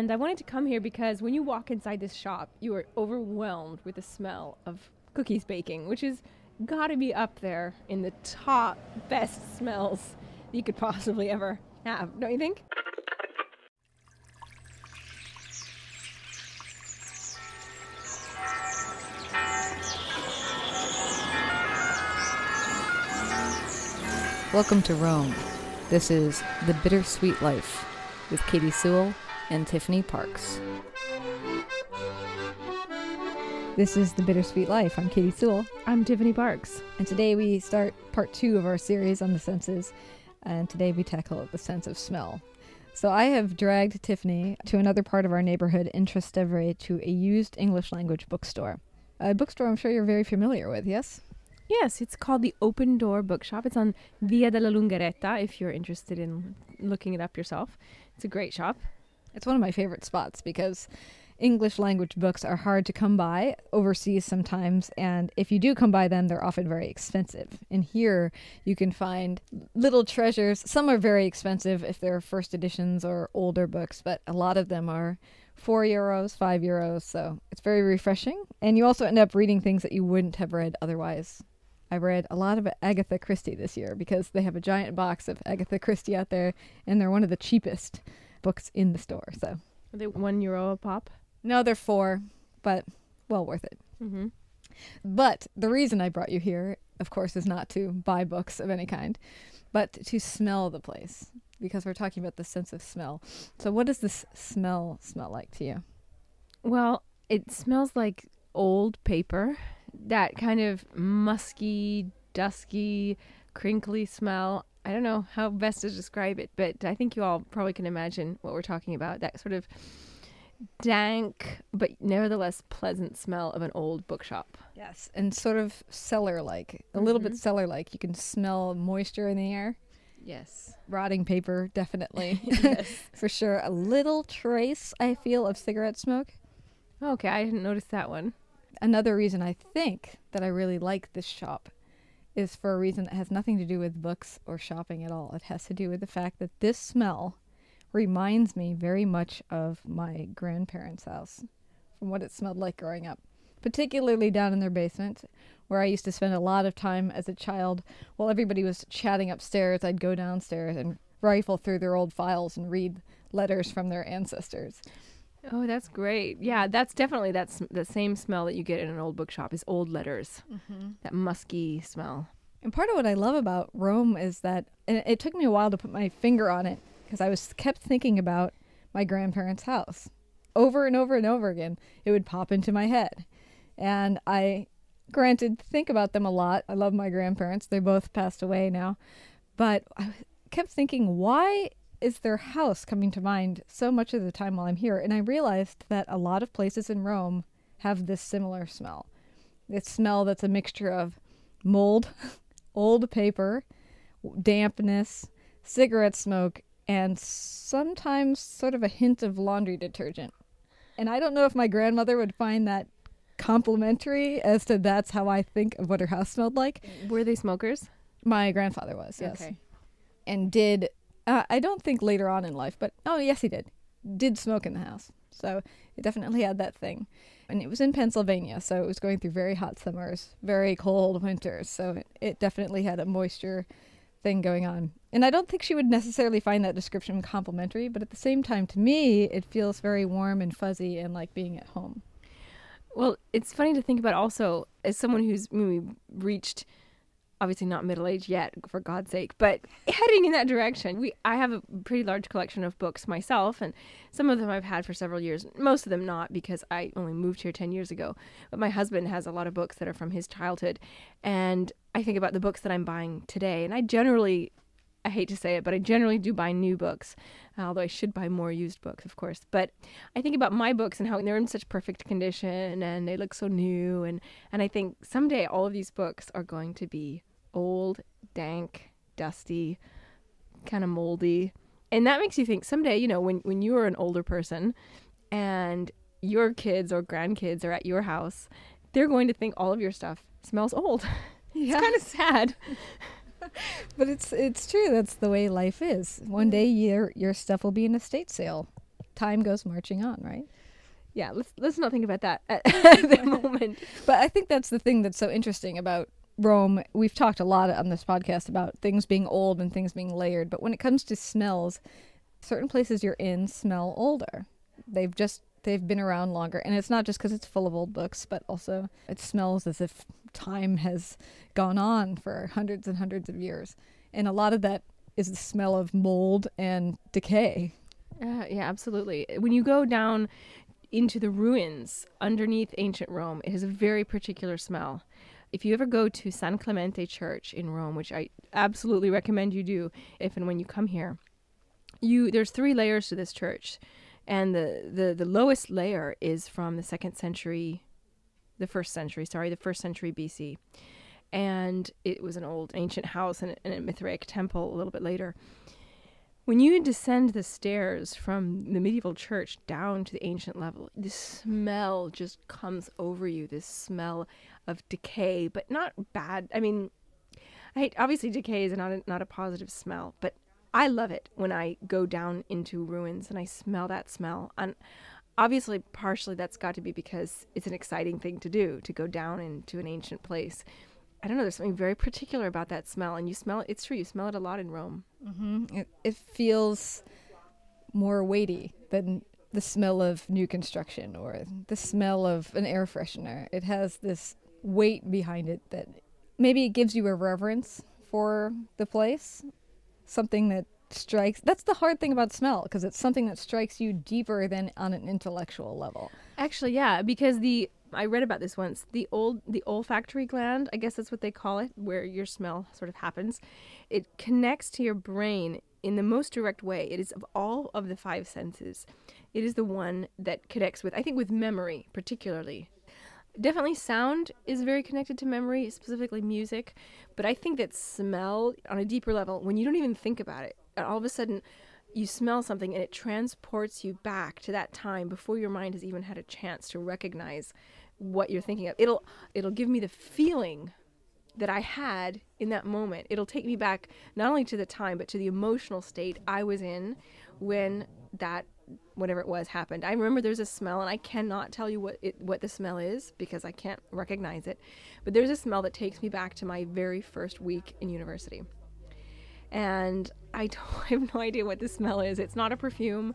And I wanted to come here because when you walk inside this shop, you are overwhelmed with the smell of cookies baking, which is gotta be up there in the top best smells you could possibly ever have, don't you think? Welcome to Rome. This is The Bittersweet Life with Katy Sewall and Tiffany Parks. This is The Bittersweet Life. I'm Katy Sewall. I'm Tiffany Parks. And today we start part 2 of our series on the senses. And today we tackle the sense of smell. So I have dragged Tiffany to another part of our neighborhood in Trastevere to a used English language bookstore. A bookstore I'm sure you're very familiar with, yes? Yes, it's called the Open Door Bookshop. It's on Via della Lungaretta if you're interested in looking it up yourself. It's a great shop. It's one of my favorite spots because English language books are hard to come by overseas sometimes, and if you do come by them, they're often very expensive. And here you can find little treasures. Some are very expensive if they're first editions or older books, but a lot of them are €4, €5, so it's very refreshing. And you also end up reading things that you wouldn't have read otherwise. I read a lot of Agatha Christie this year because they have a giant box of Agatha Christie out there, and they're one of the cheapest books in the store. So Are they €1 a pop? no, they're 4, but well worth it. Mm-hmm. But the reason I brought you here, of course, is not to buy books of any kind, but to smell the place, because we're talking about the sense of smell. So what does this smell like to you? Well, it smells like old paper, that kind of musky, dusky, crinkly smell. I don't know how best to describe it, but I think you all probably can imagine what we're talking about. That sort of dank, but nevertheless pleasant smell of an old bookshop. Yes, and sort of cellar-like, a little bit cellar-like. You can smell moisture in the air. Yes. Rotting paper, definitely. Yes. For sure. A little trace, I feel, of cigarette smoke. Okay, I didn't notice that one. Another reason I think that I really like this shop is for a reason that has nothing to do with books or shopping at all. It has to do with the fact that this smell reminds me very much of my grandparents' house from what it smelled like growing up, particularly down in their basement, where I used to spend a lot of time as a child. While everybody was chatting upstairs, I'd go downstairs and rifle through their old files and read letters from their ancestors. Oh, that's great. Yeah, that's definitely the same smell that you get in an old bookshop is old letters. Mm-hmm. That musky smell. And part of what I love about Rome is that, and it took me a while to put my finger on it, because I kept thinking about my grandparents' house. Over and over and over again, it would pop into my head. And I, granted, think about them a lot. I love my grandparents. They both passed away now. But I kept thinking, why is their house coming to mind so much of the time while I'm here? And I realized that a lot of places in Rome have this similar smell. This smell that's a mixture of mold, old paper, dampness, cigarette smoke, and sometimes sort of a hint of laundry detergent. And I don't know if my grandmother would find that complimentary as to that's how I think of what her house smelled like. Were they smokers? My grandfather was, yes. Okay. And did, I don't think later on in life, but oh yes he did smoke in the house. So it definitely had that thing. And it was in Pennsylvania, so it was going through very hot summers, very cold winters. So it definitely had a moisture thing going on. And I don't think she would necessarily find that description complimentary, but at the same time, to me, it feels very warm and fuzzy and like being at home. Well, it's funny to think about also, as someone who's maybe reached, obviously not middle age yet, for God's sake, but heading in that direction. I have a pretty large collection of books myself, and some of them I've had for several years, most of them not, because I only moved here 10 years ago. But my husband has a lot of books that are from his childhood, and I think about the books that I'm buying today, and I hate to say it, but I generally do buy new books, although I should buy more used books, of course. But I think about my books and how they're in such perfect condition and they look so new. And I think someday all of these books are going to be old, dank, dusty, kind of moldy. And that makes you think someday, when you are an older person and your kids or grandkids are at your house, they're going to think all of your stuff smells old. Yeah. It's kind of sad. But it's true. That's the way life is. One day your stuff will be in a estate sale. time goes marching on, right? Yeah, let's not think about that at the moment. But I think that's the thing that's so interesting about Rome. We've talked a lot on this podcast about things being old and things being layered, but when it comes to smells, certain places you're in smell older. They've been around longer, and it's not just because it's full of old books, but also it smells as if time has gone on for hundreds and hundreds of years. And a lot of that is the smell of mold and decay. Yeah, absolutely. When you go down into the ruins underneath ancient Rome, it has a very particular smell. If you ever go to San Clemente Church in Rome, which I absolutely recommend you do if and when you come here, there's 3 layers to this church. And the lowest layer is from the first century BC. And it was an old ancient house and a Mithraic temple a little bit later. When you descend the stairs from the medieval church down to the ancient level, this smell just comes over you, this smell of decay, but not bad. I mean, obviously decay is not a positive smell, but I love it when I go down into ruins and I smell that smell. And obviously, partially that's got to be because it's an exciting thing to do, to go down into an ancient place. I don't know, there's something very particular about that smell. And you smell it, it's true, you smell it a lot in Rome. Mm-hmm. It feels more weighty than the smell of new construction or the smell of an air freshener. It has this weight behind it that maybe it gives you a reverence for the place. Something that strikes. That's the hard thing about smell, because it's something that strikes you deeper than on an intellectual level. Actually, yeah, because I read about this once. The olfactory gland, I guess that's what they call it, where your smell sort of happens. It connects to your brain in the most direct way. It is, of all of the 5 senses, it is the one that connects with memory, particularly. Definitely sound is very connected to memory, specifically music. But I think that smell, on a deeper level, when you don't even think about it, all of a sudden you smell something and it transports you back to that time before your mind has even had a chance to recognize what you're thinking of. It'll give me the feeling that I had in that moment. It'll take me back not only to the time, but to the emotional state I was in when that whatever it was happened. I remember there's a smell, and I cannot tell you what the smell is because I can't recognize it. But there's a smell that takes me back to my very first week in university. And I have no idea what the smell is. It's not a perfume.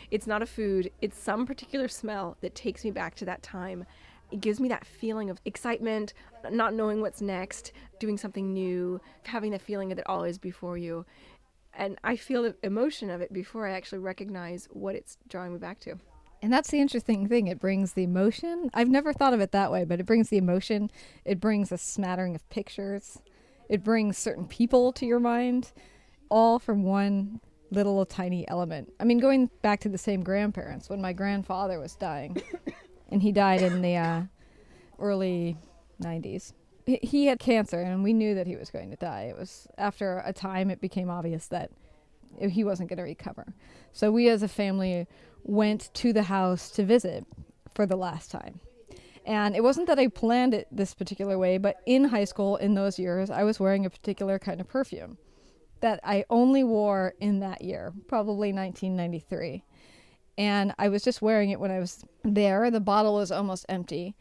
It's not a food. It's some particular smell that takes me back to that time. It gives me that feeling of excitement, not knowing what's next, doing something new, having the feeling that all is before you. And I feel the emotion of it before I actually recognize what it's drawing me back to. And that's the interesting thing. It brings the emotion. I've never thought of it that way, but it brings the emotion. It brings a smattering of pictures. It brings certain people to your mind, all from one little tiny element. I mean, going back to the same grandparents, when my grandfather was dying, and he died in the early 90s. He had cancer, and we knew that he was going to die. It was after a time it became obvious that he wasn't going to recover. So we as a family went to the house to visit for the last time. And it wasn't that I planned it this particular way, but in high school, in those years, I was wearing a particular kind of perfume that I only wore in that year, probably 1993. And I was just wearing it when I was there. The bottle was almost empty.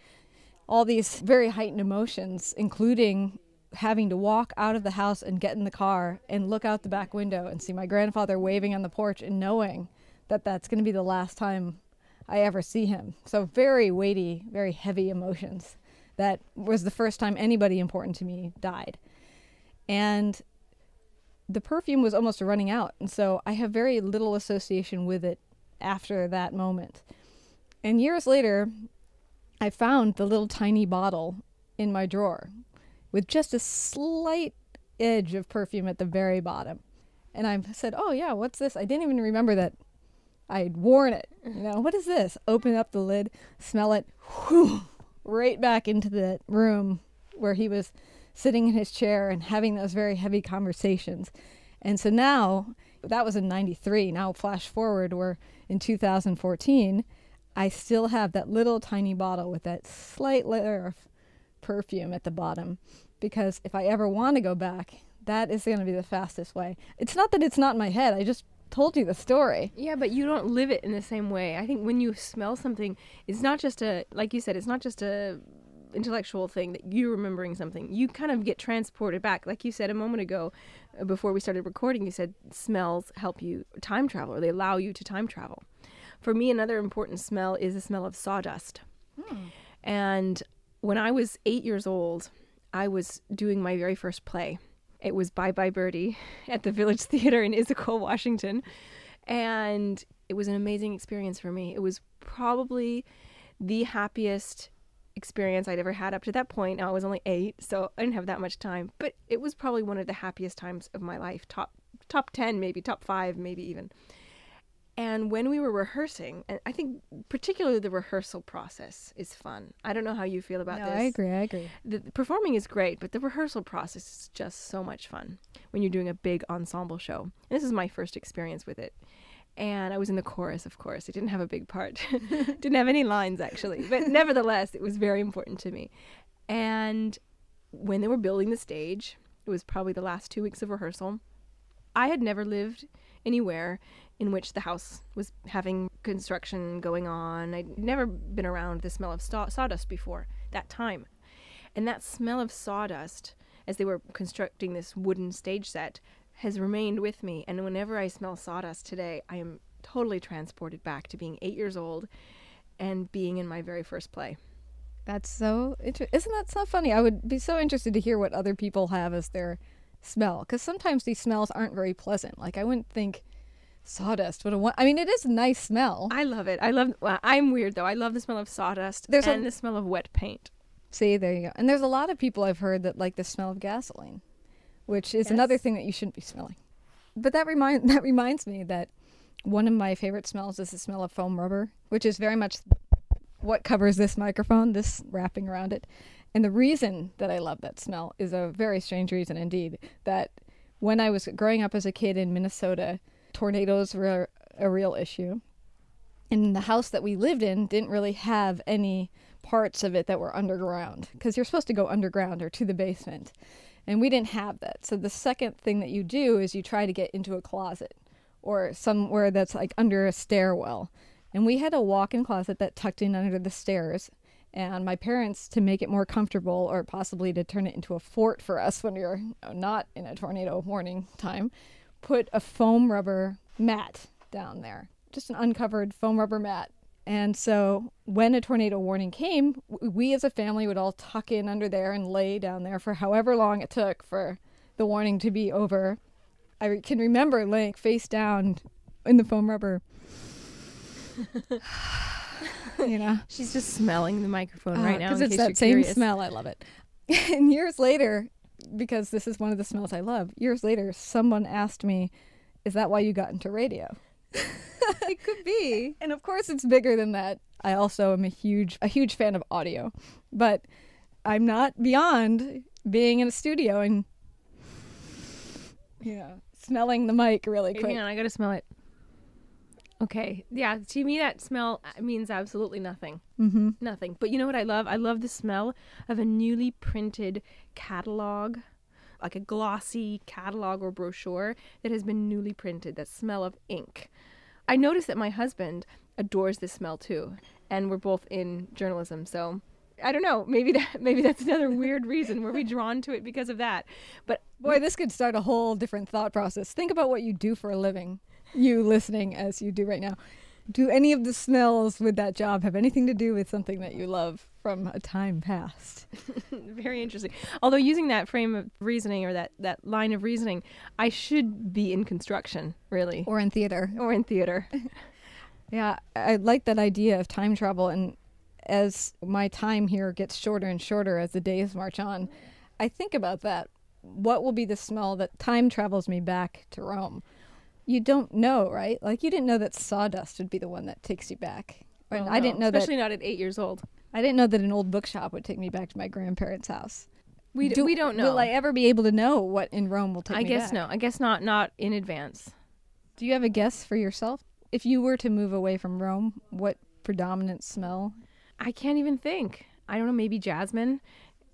All these very heightened emotions, including having to walk out of the house and get in the car and look out the back window and see my grandfather waving on the porch and knowing that that's going to be the last time I ever see him. So very weighty, very heavy emotions. That was the first time anybody important to me died. And the perfume was almost running out. And so I have very little association with it after that moment. And years later, I found the little tiny bottle in my drawer with just a slight edge of perfume at the very bottom. And I said, oh yeah, what's this? I didn't even remember that I'd worn it. You know, what is this? Open up the lid, smell it, whew, right back into the room where he was sitting in his chair and having those very heavy conversations. And so now, that was in 93. Now flash forward, we're in 2014. I still have that little tiny bottle with that slight layer of perfume at the bottom, because if I ever want to go back, that is going to be the fastest way. It's not that it's not in my head. I just told you the story. Yeah, but you don't live it in the same way. I think when you smell something, it's not just like you said, it's not just a intellectual thing that you're remembering something. You kind of get transported back. Like you said a moment ago, before we started recording, you said smells help you time travel, or they allow you to time travel. For me, another important smell is the smell of sawdust. And when I was 8 years old, I was doing my very first play. It was Bye Bye Birdie at the Village Theater in Issaquah, Washington. And it was an amazing experience for me. It was probably the happiest experience I'd ever had up to that point. Now, I was only 8, so I didn't have that much time. But it was probably one of the happiest times of my life. Top 10, maybe, top 5, maybe even. And when we were rehearsing, and I think particularly the rehearsal process is fun. I don't know how you feel about this. I agree. The performing is great, but the rehearsal process is just so much fun when you're doing a big ensemble show. And this is my first experience with it. And I was in the chorus, of course. I didn't have a big part. Didn't have any lines, actually. But nevertheless, it was very important to me. And when they were building the stage, it was probably the last 2 weeks of rehearsal. I had never lived anywhere in which the house was having construction going on. I'd never been around the smell of sawdust before that time. And that smell of sawdust, as they were constructing this wooden stage set, has remained with me. And whenever I smell sawdust today, I am totally transported back to being 8 years old and being in my very first play. That's so interesting. Isn't that so funny? I would be so interested to hear what other people have as their smell, because sometimes these smells aren't very pleasant. Like, I wouldn't think sawdust would have I mean, it is a nice smell. I love it. Well, I'm weird, though. I love the smell of sawdust and the smell of wet paint. See, there you go. And there's a lot of people I've heard that like the smell of gasoline, which is another thing that you shouldn't be smelling. But that reminds me that one of my favorite smells is the smell of foam rubber, which is very much what covers this microphone, this wrapping around it. And the reason that I love that smell is a very strange reason indeed, that when I was growing up as a kid in Minnesota, tornadoes were a real issue. And the house that we lived in didn't really have any parts of it that were underground, because you're supposed to go underground or to the basement. And we didn't have that. So the second thing that you do is you try to get into a closet or somewhere that's like under a stairwell. And we had a walk-in closet that tucked in under the stairs. And my parents, to make it more comfortable or possibly to turn it into a fort for us when we were not in a tornado warning time, put a foam rubber mat down there, just an uncovered foam rubber mat. And so when a tornado warning came, we as a family would all tuck in under there and lay down there for however long it took for the warning to be over. I can remember laying face down in the foam rubber. You know, she's just smelling the microphone right now. Because it's that same smell. I love it. And years later, because this is one of the smells I love, years later, someone asked me, "Is that why you got into radio?" It could be. And of course, it's bigger than that. I also am a huge fan of audio, but I'm not beyond being in a studio and smelling the mic really quick. Hang on, I gotta smell it. Okay. Yeah, to me that smell means absolutely nothing. Mm-hmm. Nothing. But you know what I love? I love the smell of a newly printed catalog, like a glossy catalog or brochure that has been newly printed, that smell of ink. I noticed that my husband adores this smell too, and we're both in journalism, so I don't know, maybe that's another weird reason. Were we drawn to it because of that? But boy, this could start a whole different thought process. Think about what you do for a living. You listening as you do right now. Do any of the smells with that job have anything to do with something that you love from a time past? Very interesting. Although using that frame of reasoning or that line of reasoning, I should be in construction, really. Or in theater. Yeah, I like that idea of time travel. And as my time here gets shorter and shorter as the days march on, I think about that. What will be the smell that time travels me back to Rome? You don't know, right? Like, you didn't know that sawdust would be the one that takes you back. Well, I didn't know especially not at 8 years old. I didn't know that an old bookshop would take me back to my grandparents' house. We don't know. Will I ever be able to know what in Rome will take me back? I guess no. I guess not in advance. Do you have a guess for yourself? If you were to move away from Rome, what predominant smell? I can't even think. I don't know, maybe jasmine.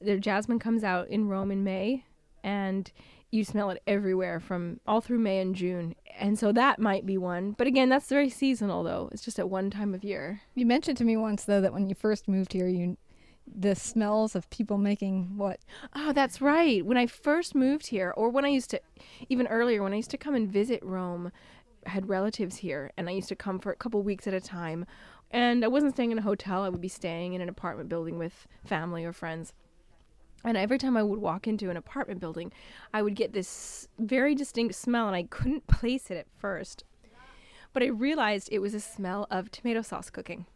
Their jasmine comes out in Rome in May, and you smell it everywhere from all through May and June. And so that might be one. But again, that's very seasonal, though. It's just at one time of year. You mentioned to me once, though, that when you first moved here, the smells of people making what? Oh, that's right. When I first moved here, or when I used to, even earlier, when I used to come and visit Rome, I had relatives here, and I used to come for a couple weeks at a time. And I wasn't staying in a hotel. I would be staying in an apartment building with family or friends. And every time I would walk into an apartment building, I would get this very distinct smell, and I couldn't place it at first. But I realized it was a smell of tomato sauce cooking.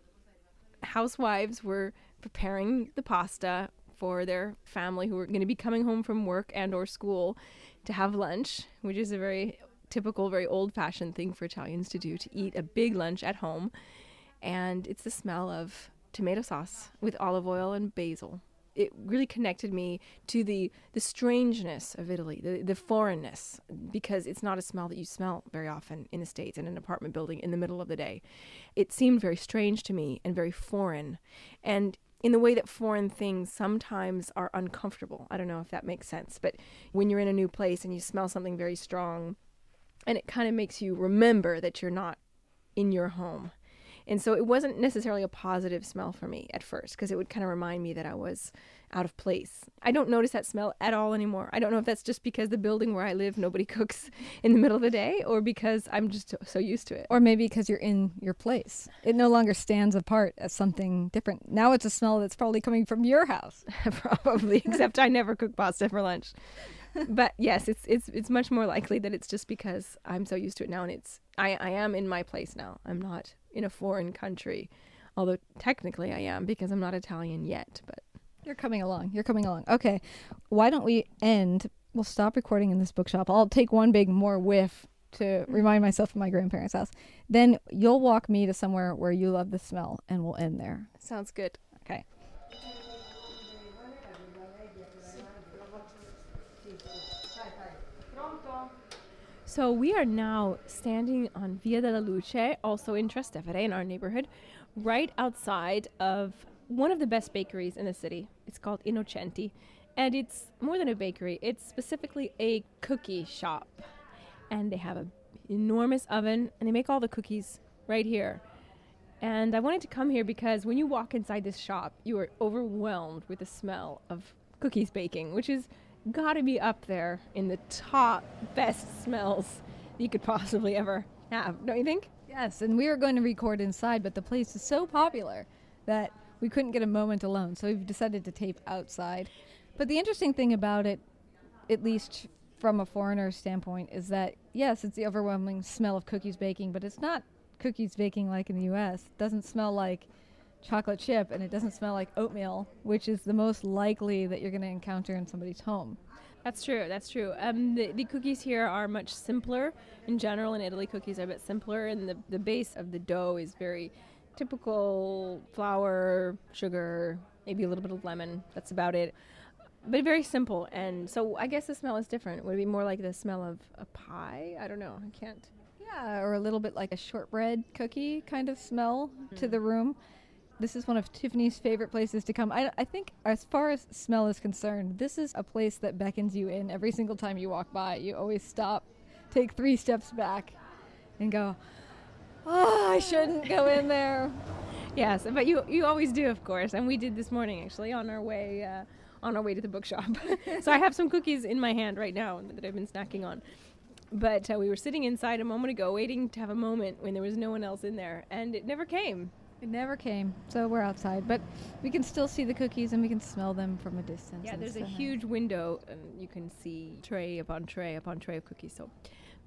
Housewives were preparing the pasta for their family who were going to be coming home from work and or school to have lunch, which is a very typical, very old-fashioned thing for Italians to do, to eat a big lunch at home. And it's the smell of tomato sauce with olive oil and basil. It really connected me to the strangeness of Italy, the foreignness, because it's not a smell that you smell very often in the States in an apartment building in the middle of the day. It seemed very strange to me and very foreign, and in the way that foreign things sometimes are uncomfortable. I don't know if that makes sense, but when you're in a new place and you smell something very strong, and it kind of makes you remember that you're not in your home. And so it wasn't necessarily a positive smell for me at first, because it would kind of remind me that I was out of place. I don't notice that smell at all anymore. I don't know if that's just because the building where I live, nobody cooks in the middle of the day, or because I'm just so used to it. Or maybe because you're in your place. It no longer stands apart as something different. Now it's a smell that's probably coming from your house. Probably, except I never cook pasta for lunch. But yes, it's much more likely that it's just because I'm so used to it now, and I am in my place now. I'm not in a foreign country, although technically I am, because I'm not Italian yet. But you're coming along. Okay, why don't we end? We'll stop recording in this bookshop. I'll take one big more whiff to remind myself of my grandparents' house. Then you'll walk me to somewhere where you love the smell, and we'll end there. Sounds good. Okay. So we are now standing on Via della Luce, also in Trastevere, in our neighborhood, right outside of one of the best bakeries in the city. It's called Inocente, and it's more than a bakery. It's specifically a cookie shop, and they have an enormous oven, and they make all the cookies right here. And I wanted to come here because when you walk inside this shop, you are overwhelmed with the smell of cookies baking, which is gotta be up there in the top best smells you could possibly ever have, don't you think? Yes, and we were going to record inside, but the place is so popular that we couldn't get a moment alone, so we've decided to tape outside. But the interesting thing about it, at least from a foreigner's standpoint, is that yes, it's the overwhelming smell of cookies baking, but it's not cookies baking like in the US. It doesn't smell like chocolate chip, and it doesn't smell like oatmeal, which is the most likely that you're going to encounter in somebody's home. That's true. The cookies here are much simpler. In general, in Italy, cookies are a bit simpler, and the base of the dough is very typical flour, sugar, maybe a little bit of lemon. That's about it. But very simple, and so I guess the smell is different. Would it be more like the smell of a pie? I don't know. I can't. Yeah, or a little bit like a shortbread cookie kind of smell to the room. This is one of Tiffany's favorite places to come. I think as far as smell is concerned, this is a place that beckons you in every single time you walk by. You always stop, take 3 steps back, and go, oh, I shouldn't go in there. Yes, but you always do, of course. And we did this morning, actually, on our way to the bookshop. So I have some cookies in my hand right now that I've been snacking on. But we were sitting inside a moment ago waiting to have a moment when there was no one else in there, and it never came. It never came, so we're outside, but we can still see the cookies and we can smell them from a distance. Yeah, there's a huge window, and you can see tray upon tray upon tray of cookies, so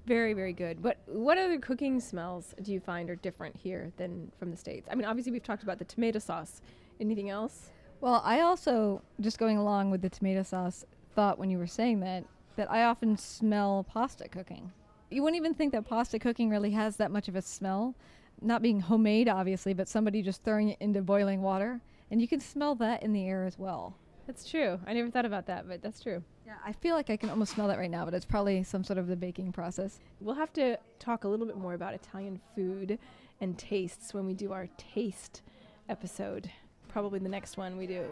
very, very good. But what other cooking smells do you find are different here than from the States? I mean, obviously we've talked about the tomato sauce. Anything else? Well, I also, just going along with the tomato sauce, thought when you were saying that I often smell pasta cooking. You wouldn't even think that pasta cooking really has that much of a smell. Not being homemade, obviously, but somebody just throwing it into boiling water. And you can smell that in the air as well. That's true. I never thought about that, but that's true. Yeah, I feel like I can almost smell that right now, but it's probably some sort of the baking process. We'll have to talk a little bit more about Italian food and tastes when we do our taste episode. Probably the next one we do.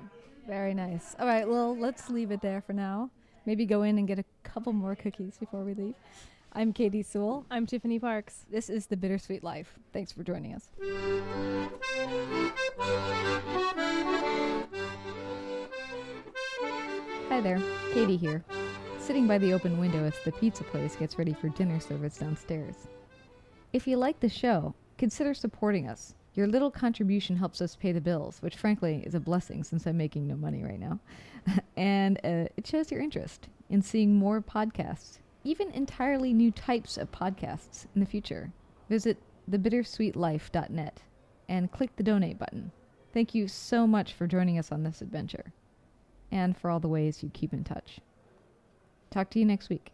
Very nice. All right, well, let's leave it there for now. Maybe go in and get a couple more cookies before we leave. I'm Katy Sewall. I'm Tiffany Parks. This is The Bittersweet Life. Thanks for joining us. Hi there, Katy here, sitting by the open window as the pizza place gets ready for dinner service downstairs. If you like the show, consider supporting us. Your little contribution helps us pay the bills, which frankly is a blessing since I'm making no money right now. And it shows your interest in seeing more podcasts, even entirely new types of podcasts in the future. Visit thebittersweetlife.net and click the donate button. Thank you so much for joining us on this adventure and for all the ways you keep in touch. Talk to you next week.